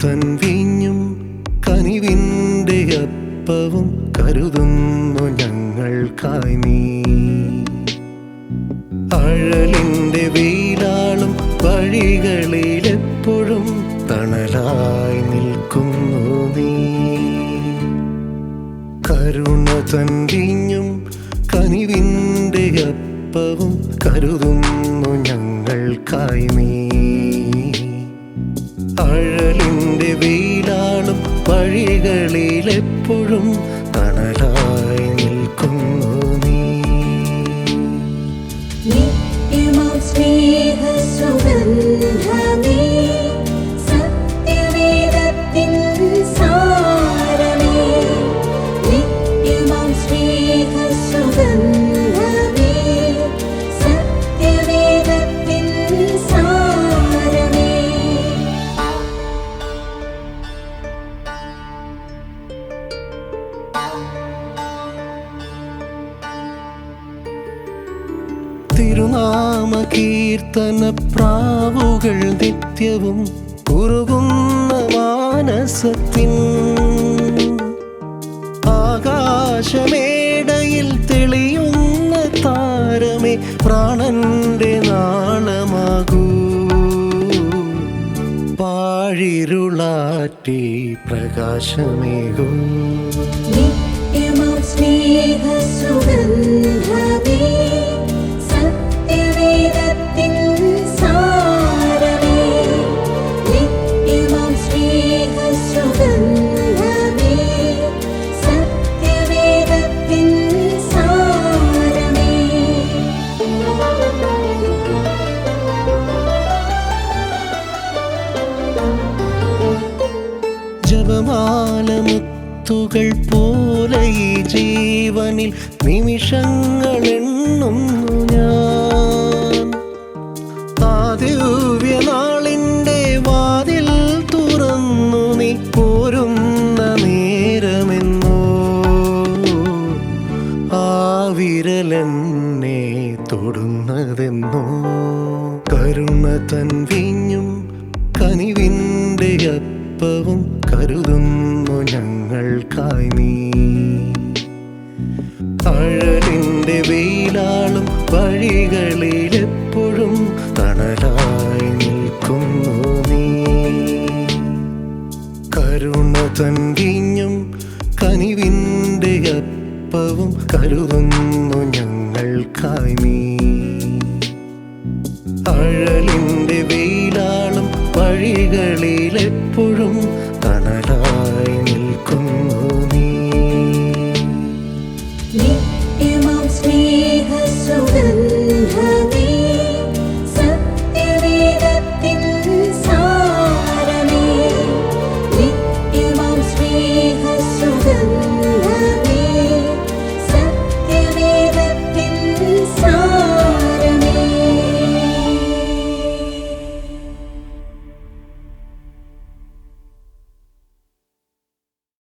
തൻ വീഞ്ഞും കനിവിൻ്റെ അപ്പവും കരുതുന്നു ഞങ്ങൾക്കായി നീ. അഴലിൻ്റെ വെയിലാളും വഴികളിലെപ്പോഴും തണലായി നിൽക്കുന്നു നീ. കരുണ തൻ വീഞ്ഞും കനിവിൻ്റെ അപ്പവും കരുതുന്നു ഞങ്ങൾക്കായി നീ. അഴലിൻ്റെ വെയിലാളും വഴികളിലെപ്പോഴും തണലായി നിൽക്കുന്നു നീ. നിത്യമാം സ്നേഹസുഗന്ധമേ, സത്യവേദത്തിൻ സാരമേ. നിത്യമാം സ്നേഹസുഗന്ധമേ, സത്യവേദത്തിൻ സാരമേ. തിരുനാമ കീർത്തന പ്രാവുകൾ നിത്യവും കുറുകുന്ന മാനസത്തിൻ. ആകാശമേടയിൽ തെളിയുന്ന താരമേ, പ്രാണന്റെ നാളമാകൂ. പാഴിരുളാറ്റി പ്രകാശമേകൂ. നിത്യമാം സ്നേഹസുഗന്ധമേ, സത്യവേദത്തിൻ സാരമേ. നിത്യമാം സ്നേഹസുഗന്ധമേ, സത്യവേദത്തിൻ സാരമേ. ജപമാലമുത്തുകൾ പോലെ ഈ ജീവനിൽ നിമിഷങ്ങൾ എണ്ണുന്നു ഞാൻ. ആ ദിവ്യനാളിൻ്റെ വാതിൽ തുറന്നു നീ പോരുന്ന നേരമെന്നോ. ആ വിരലെന്നെ തൊടുന്നതെന്നോ. കരുണ തൻ വീഞ്ഞും കനിവിൻ്റെ അപ്പവും കരുതുന്നു ഞങ്ങൾക്കായി നീ. അഴലിൻ്റെ വെയിലാളും വഴികളിലെപ്പോഴും തണലായി നിൽക്കുന്നു നീ. കരുണ തൻ വീഞ്ഞും കനിവിൻ്റെ അപ്പവും കരുതുന്നു ഞങ്ങൾക്കായി നീ. അഴലിൻ്റെ വെയിലാളും വഴികളിൽ